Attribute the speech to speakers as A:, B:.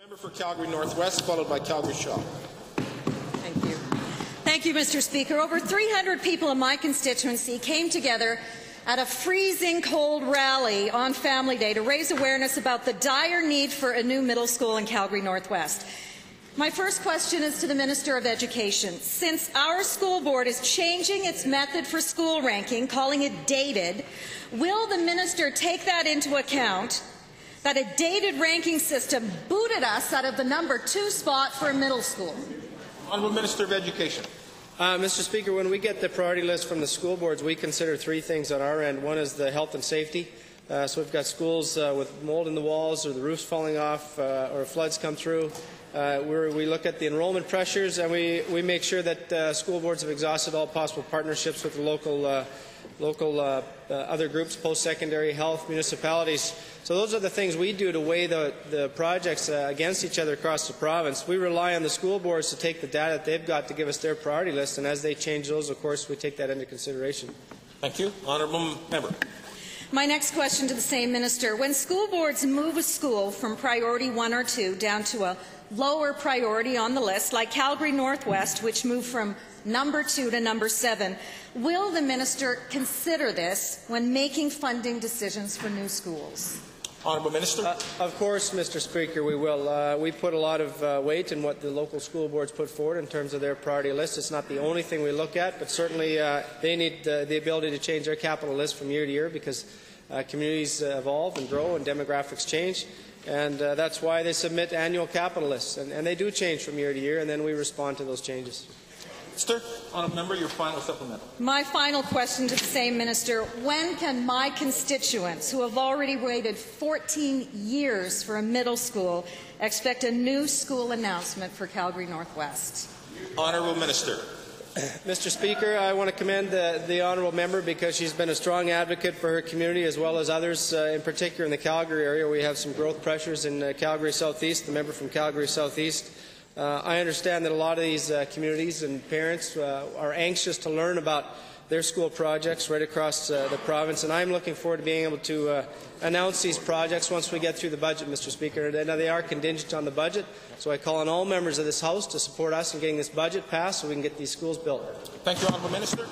A: Member for Calgary-North West, followed by Calgary-Shaw.
B: Thank you. Thank you, Mr. Speaker. Over 300 people in my constituency came together at a freezing cold rally on Family Day to raise awareness about the dire need for a new middle school in Calgary-North West. My first question is to the Minister of Education. Since our school board is changing its method for school ranking, calling it dated, will the minister take that into account, that a dated ranking system booted us out of the #2 spot for a middle school?
A: Honourable Minister of Education.
C: Mr. Speaker, when we get the priority list from the school boards, we consider three things on our end. One is the health and safety. So we've got schools with mold in the walls or the roofs falling off or floods come through. We look at the enrollment pressures, and we make sure that school boards have exhausted all possible partnerships with the local other groups, post-secondary, health, municipalities. So those are the things we do to weigh the projects against each other across the province. We rely on the school boards to take the data that they've got to give us their priority list, and as they change those, of course, we take that into consideration.
A: Thank you. Honourable Member.
B: My next question to the same minister. When school boards move a school from priority 1 or 2 down to a lower priority on the list, like Calgary-North West, which moved from #2 to #7, will the minister consider this when making funding decisions for new schools?
A: Honourable Minister.
C: Of course, Mr. Speaker, we will. We put a lot of weight in what the local school boards put forward in terms of their priority list. It's not the only thing we look at, but certainly they need the ability to change their capital list from year to year because communities evolve and grow and demographics change. And that's why they submit annual capital lists. And they do change from year to year, and then we respond to those changes.
A: Minister. Honourable Member, your final supplemental.
B: My final question to the same minister. When can my constituents, who have already waited 14 years for a middle school, expect a new school announcement for Calgary-North West?
A: Honourable Minister.
C: Mr. Speaker, I want to commend the honourable member because she's been a strong advocate for her community as well as others, in particular in the Calgary area. We have some growth pressures in Calgary Southeast, the member from Calgary Southeast. I understand that a lot of these communities and parents are anxious to learn about their school projects right across the province, and I'm looking forward to being able to announce these projects once we get through the budget, Mr. Speaker. Now, they are contingent on the budget, so I call on all members of this House to support us in getting this budget passed so we can get these schools built.
A: Thank you, Honourable Minister.